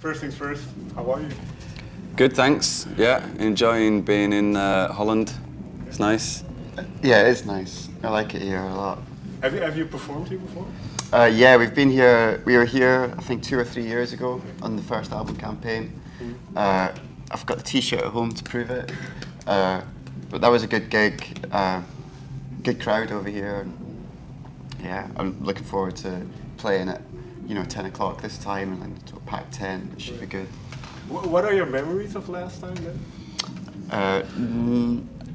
First things first, how are you? Good, thanks. Yeah, enjoying being in Holland. It's nice. Yeah, it is nice. I like it here a lot. Have you performed here before? Yeah, we've been here. We were here, I think, 2 or 3 years ago on the first album campaign. I've got the T-shirt at home to prove it. But that was a good gig. Good crowd over here. Yeah, I'm looking forward to playing at 10 o'clock this time and then to pack 10. It should be good. What are your memories of last time then?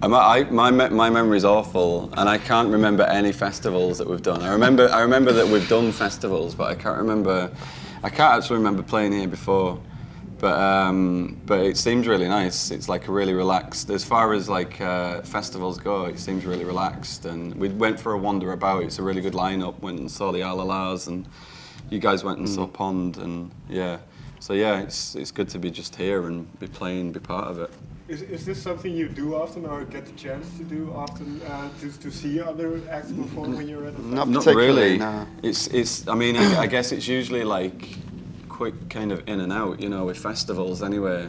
My memory's awful, and I can't remember any festivals that we've done. I remember that we've done festivals, but I can't actually remember playing here before. But it seems really nice. It's like a really relaxed, as far as like festivals go, it seems really relaxed. And we went for a wander about. It's a really good lineup. Went and saw the Alalas, and you guys went and saw Pond, and yeah. So yeah, it's good to be just here and be part of it. Is this something you do often, or get the chance to do often, to see other acts perform when you're at a festival? Not really. No. I mean, I guess it's usually like quick kind of in and out, with festivals anyway.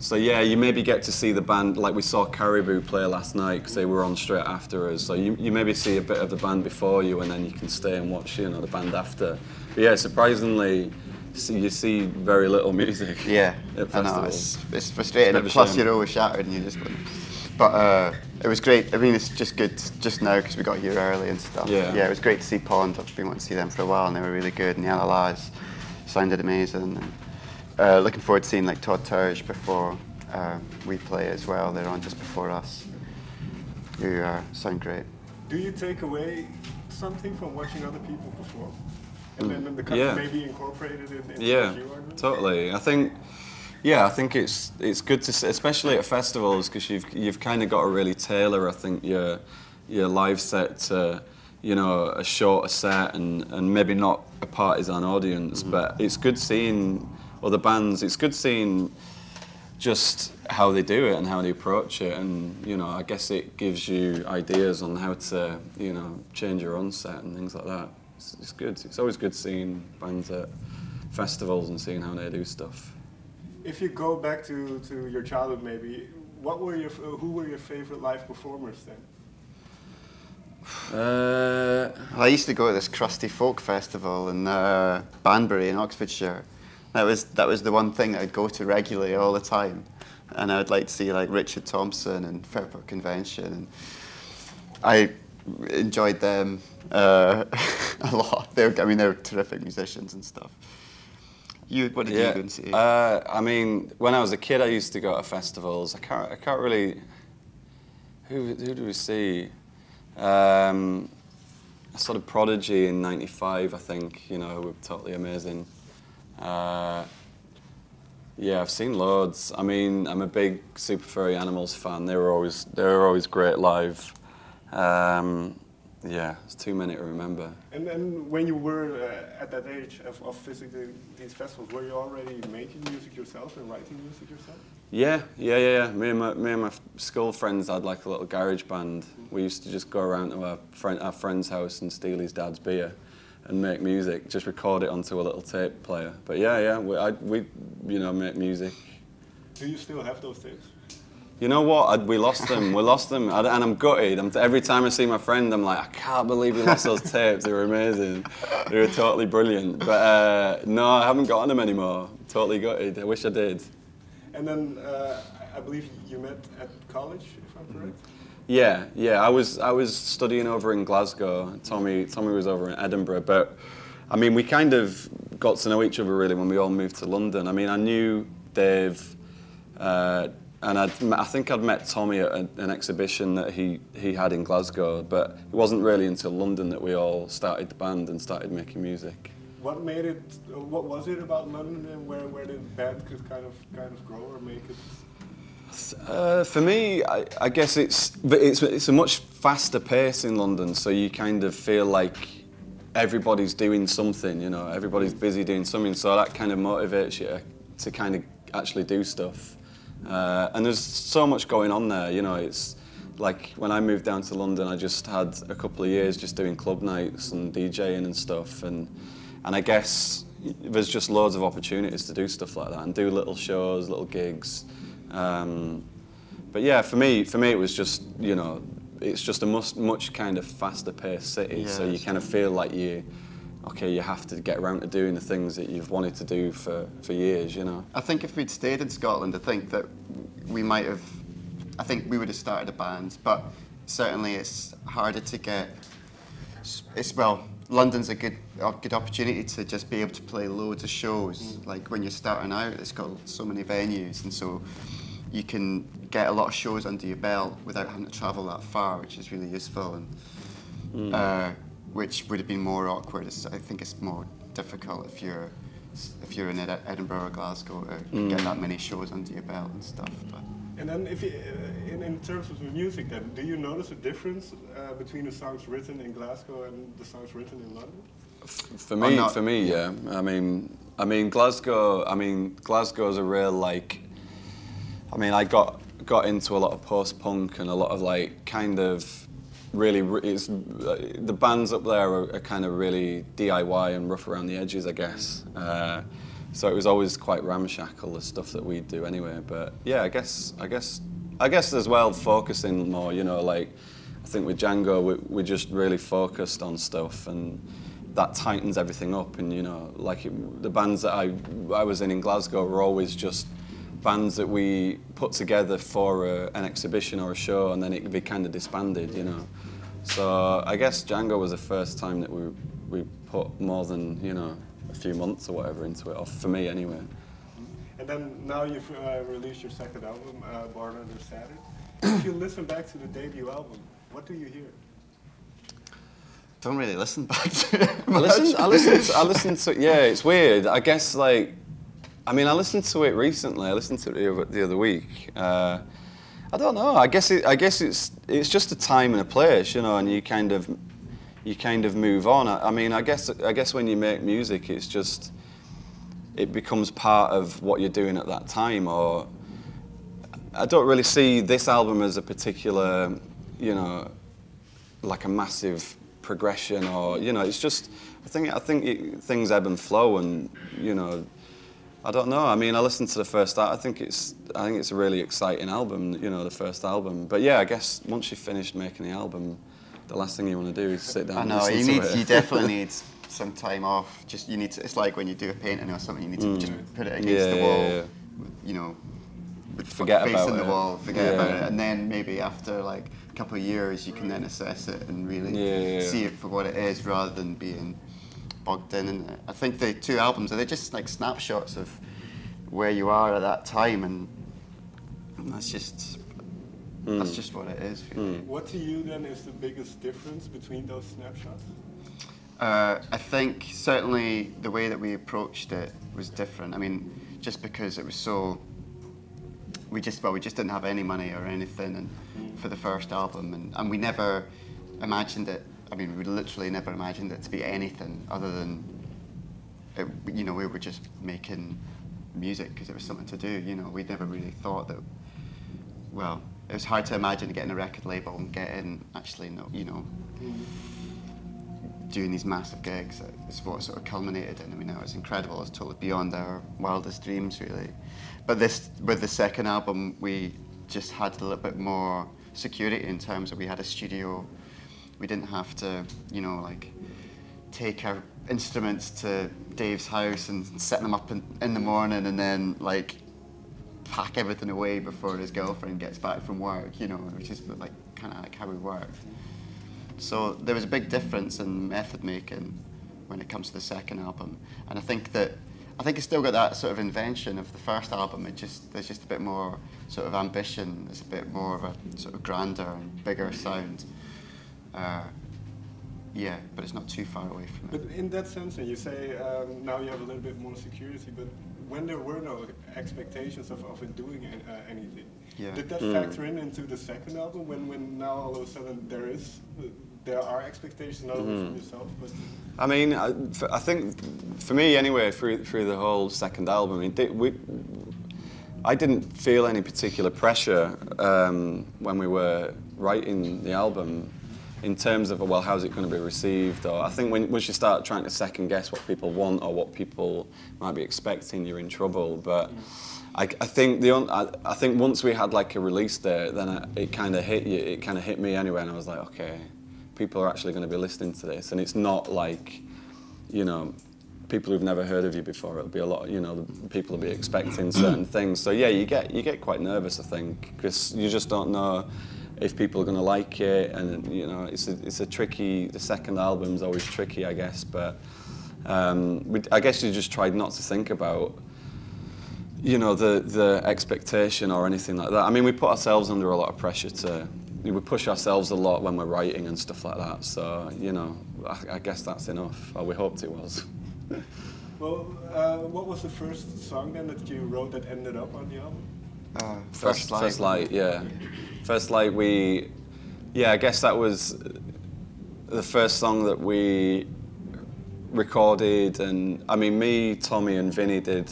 So yeah, you maybe get to see the band, like we saw Caribou play last night because they were on straight after us. So you maybe see a bit of the band before you, and then you can stay and watch, the band after. But yeah, surprisingly, you see very little music. Yeah, at I know, festivals. it's frustrating. Plus, you're always shattered, and you just. But it was great. I mean, it's just good just now because we got here early and stuff. Yeah. Yeah, it was great to see Pond. I've been wanting to see them for a while, and they were really good. And the Alalas sounded amazing. And, looking forward to seeing like Todd Terge before we play as well. They're on just before us. Who sound great. Do you take away something from watching other people perform? And then the kind Yeah. of maybe incorporated in what Yeah, you are doing? totally. I think it's good to see, especially at festivals, because you've kind of got to really tailor, I think, your live set to a shorter set and maybe not a partisan audience. But it's good seeing other bands. It's good seeing just how they do it and how they approach it, and I guess it gives you ideas on how to change your own set and things like that. It's good. It's always good seeing bands at festivals and seeing how they do stuff. If you go back to your childhood, maybe, who were your favorite live performers then? I used to go to this crusty folk festival in Banbury in Oxfordshire. That was the one thing I'd go to regularly all the time, and I'd like to see like Richard Thompson and Fairport Convention, and I enjoyed them a lot. They were terrific musicians and stuff. What did you go and see? I mean, when I was a kid, I used to go to festivals. I can't really. Who do we see? I saw The Prodigy in '95, I think. Who were totally amazing. Yeah, I've seen loads. I mean, I'm a big Super Furry Animals fan. They were always great live. Yeah, it's too many to remember. And then when you were at that age of visiting these festivals, were you already making music yourself and writing music yourself? Yeah. Me and my school friends had like a little garage band. We used to just go around to our friend's house and steal his dad's beer and make music, just record it onto a little tape player. But yeah, we make music. Do you still have those tapes? You know what? We lost them. And I'm gutted. Every time I see my friend, I'm like, I can't believe we lost those tapes. They were amazing. They were totally brilliant. But no, I haven't gotten them anymore. Totally gutted. I wish I did. And then I believe you met at college, if I'm correct. Yeah. I was studying over in Glasgow. Tommy was over in Edinburgh. But I mean, we kind of got to know each other really when we all moved to London. I mean, I knew Dave. And I think I'd met Tommy at an exhibition that he had in Glasgow, but it wasn't really until London that we all started the band and started making music. What was it about London, and where the band could kind of grow or make it? For me, I guess it's a much faster pace in London, so you kind of feel like everybody's doing something, everybody's busy doing something, so that kind of motivates you to kind of actually do stuff. And there's so much going on there, it's like when I moved down to London, I just had a couple of years just doing club nights and DJing and stuff, and I guess, there's just loads of opportunities to do stuff like that and do little shows, little gigs. But yeah, for me it was just, you know, it's just a much kind of faster paced city, so you kind of feel like you have to get around to doing the things that you've wanted to do for years, you know. I think if we'd stayed in Scotland, I think that we might have, I think we would have started a band, but certainly it's harder to get, well, London's a good opportunity to just be able to play loads of shows. Like when you're starting out, it's got so many venues, and so you can get a lot of shows under your belt without having to travel that far, which is really useful, and which would have been more awkward. I think it's more difficult if you're in Edinburgh or Glasgow to get that many shows under your belt and stuff. But. And then, if you, in terms of the music, then do you notice a difference between the songs written in Glasgow and the songs written in London? For me, yeah. I mean, Glasgow's a real like. I mean, I got into a lot of post-punk and a lot of like kind of really. The bands up there are kind of really DIY and rough around the edges, I guess. So it was always quite ramshackle, the stuff that we'd do anyway. But yeah, I guess as well, focusing more, you know, like I think with Django, we just really focused on stuff, and that tightens everything up. And you know, like the bands that I was in Glasgow were always just bands that we put together for an exhibition or a show, and then it could be kind of disbanded, you know. So I guess Django was the first time that we put more than, you know, a few months or whatever into it, or for me anyway. And then now you've released your second album, Born Under Saturn. If you listen back to the debut album, what do you hear? Don't really listen back to it. I listen to yeah, it's weird. I guess like, I mean, I listened to it recently. I listened to it the other week. I don't know. I guess it's just a time and a place, you know, and you kind of move on. I mean, I guess when you make music, it's just, it becomes part of what you're doing at that time. Or I don't really see this album as a particular, you know, like a massive progression, or you know, it's just, I think things ebb and flow, and you know, I don't know. I mean, I listened to the first. I think it's a really exciting album, you know, the first album. But yeah, I guess once you've finished making the album, the last thing you want to do is sit down. I know, and listen to it. You definitely need some time off. Just it's like when you do a painting or something, you need to just put it against the wall, you know, forget about it. Facing the wall, forget about it, and then maybe after like a couple of years, you can then assess it and really see it for what it is, rather than being bogged in it. I think the two albums are just like snapshots of where you are at that time, and that's just what it is. Really. What to you then is the biggest difference between those snapshots? I think certainly the way that we approached it was different. I mean, just because it was so, we just didn't have any money or anything, and for the first album, and we never imagined it. I mean, we literally never imagined it to be anything other than, you know, we were just making music because it was something to do. You know, we never really thought that. Well, it was hard to imagine getting a record label and getting you know, doing these massive gigs. It's what sort of culminated in. I mean, it was incredible. It's totally beyond our wildest dreams, really. But with the second album, we just had a little bit more security in terms of we had a studio. We didn't have to, you know, like take our instruments to Dave's house and set them up in the morning, and then like pack everything away before his girlfriend gets back from work, you know, which is like kind of like how we worked. So there was a big difference in method making when it comes to the second album, and I think it's still got that sort of invention of the first album. There's just a bit more sort of ambition. There's a bit more of a sort of grander and bigger sound. Yeah, but it's not too far away from it. But in that sense, and you say now you have a little bit more security, but when there were no expectations of it doing anything, did that factor into the second album? When now all of a sudden there are expectations not only from yourself, but I mean, I think for me anyway, through the whole second album, I didn't feel any particular pressure when we were writing the album. in terms of, well, how's it going to be received? Or I think once you start trying to second guess what people want or what people might be expecting, you're in trouble. But I think I think once we had like a release date, then it kind of hit you. It kind of hit me anyway, and I was like, okay, people are actually going to be listening to this, and it's not like, you know, people who've never heard of you before. It'll be a lot, you know, people will be expecting certain things. So yeah, you get quite nervous, I think, because you just don't know if people are going to like it, and you know, it's a tricky. The second album's always tricky, I guess. But I guess you just tried not to think about, you know, the expectation or anything like that. I mean, we put ourselves under a lot of pressure we push ourselves a lot when we're writing and stuff like that. So, you know, I guess that's enough. Or we hoped it was. Well, what was the first song then that you wrote that ended up on the album? First Light, yeah. First Light, I guess that was the first song that we recorded, and I mean, me, Tommy and Vinny did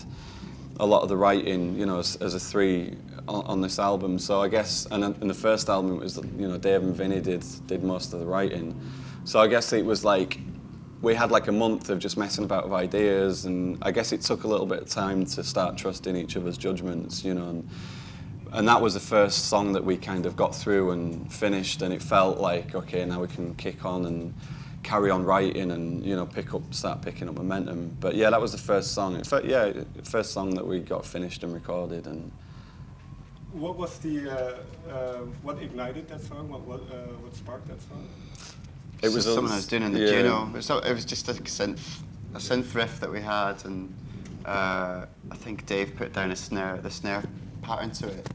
a lot of the writing, you know, as a three on this album. So I guess, and in the first album it was, you know, Dave and Vinny did most of the writing. So I guess it was like, we had like a month of just messing about with ideas, and I guess it took a little bit of time to start trusting each other's judgments, you know, and that was the first song that we kind of got through and finished, and it felt like, okay, now we can kick on and carry on writing and, you know, start picking up momentum. But yeah, that was the first song. First song that we got finished and recorded. And what was what ignited that song? What sparked that song? It was something I was doing in the Juno. It was just a synth riff that we had, and I think Dave put down the snare pattern to it,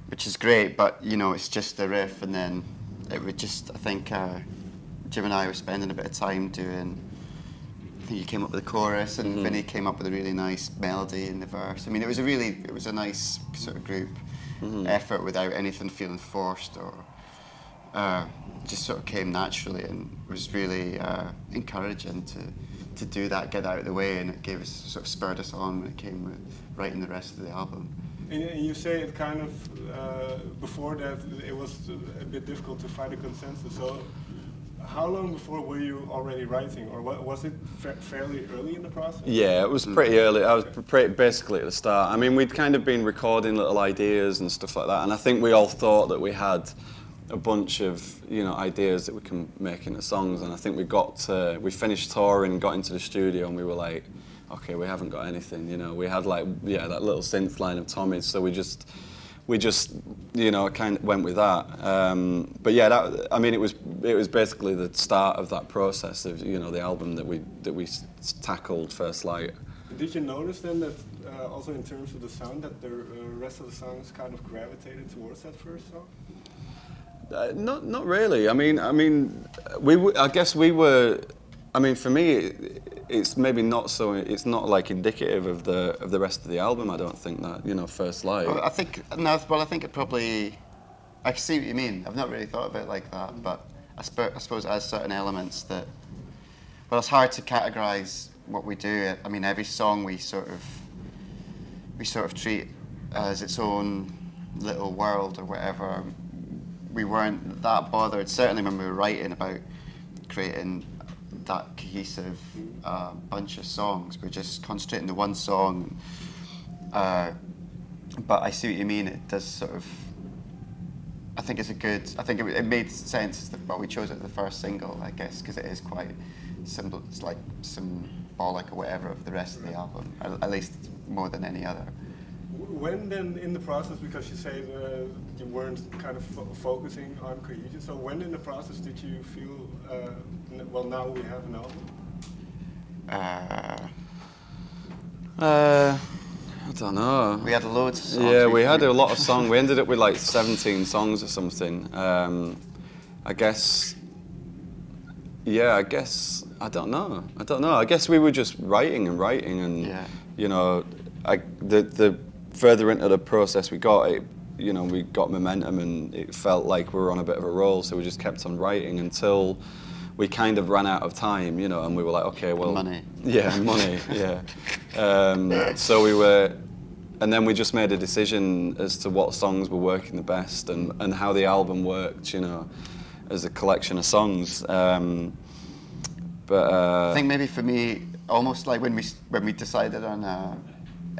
which is great. But you know, it's just the riff, and then it would just. I think Jim and I were spending a bit of time doing. I think you came up with the chorus, and Vinny came up with a really nice melody in the verse. I mean, it was a nice sort of group effort without anything feeling forced or. Just sort of came naturally, and was really encouraging to do that, get out of the way, and it gave us, sort of spurred us on when it came with writing the rest of the album. And you say it kind of, before that, it was a bit difficult to find a consensus. So how long before were you already writing, or was it fairly early in the process? Yeah, it was pretty early. I was basically at the start. I mean, we'd kind of been recording little ideas and stuff like that, and I think we all thought that we had a bunch of, you know, ideas that we can make into songs, and I think we finished touring and got into the studio, and we were like, okay, we haven't got anything, you know. We had like, that little synth line of Tommy's, so we just, you know, kind of went with that. But yeah, I mean, it was basically the start of that process of, you know, the album that we tackled, First Light. Did you notice then that also in terms of the sound that the rest of the songs kind of gravitated towards that first song? Not really. I mean, I guess we were. I mean, for me, it's maybe not so. It's not like indicative of the rest of the album. I don't think that, you know, First Light. Well, I think it probably. I see what you mean. I've not really thought of it like that, but I suppose as certain elements that. Well, it's hard to categorise what we do. I mean, every song we sort of treat as its own little world or whatever. We weren't that bothered, certainly when we were writing, about creating that cohesive bunch of songs. We're just concentrating on one song. But I see what you mean. It does sort of. I think it made sense that we chose it as the first single, I guess, because it is quite simple. It's like symbolic or whatever of the rest of the album, at least more than any other. When then in the process, because you say you weren't kind of focusing on cohesion, so when in the process did you feel, well, now we have an album? I don't know. We had loads of songs. Yeah, we had a lot of songs. We ended up with like 17 songs or something. I guess, I don't know. I guess we were just writing, and you know, the further into the process we got, you know, we got momentum, and it felt like we were on a bit of a roll, so we just kept on writing until we kind of ran out of time, you know, and we were like, okay, well... Money. Yeah, money, yeah. So we were... And then we just made a decision as to what songs were working the best and how the album worked, you know. as a collection of songs. But I think maybe for me, almost like when we decided on a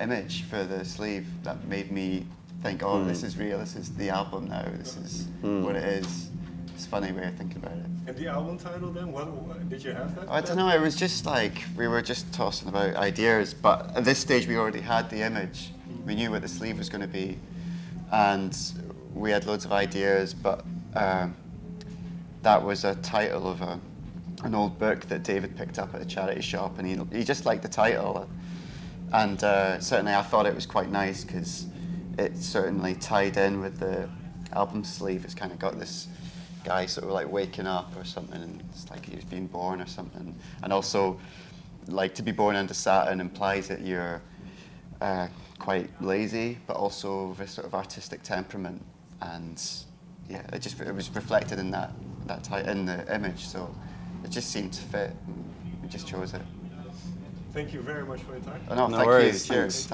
image for the sleeve, that made me think, oh, this is real. This is the album now. This is what it is. It's a funny way of thinking about it. And the album title then? What did you have that? I don't know. It was just like we were just tossing about ideas, but at this stage we already had the image. We knew what the sleeve was going to be, and we had loads of ideas. But that was a title of an old book that David picked up at a charity shop, and he just liked the title. And certainly I thought it was quite nice because it certainly tied in with the album sleeve. It's kind of got this guy sort of like waking up or something, and it's like he was being born or something. And also, like, to be born under Saturn implies that you're quite lazy, but also with a sort of artistic temperament. And yeah, it was reflected in in the image, so it just seemed to fit. We just chose it. Thank you very much for your time. Oh, no, No thank worries. you. Cheers.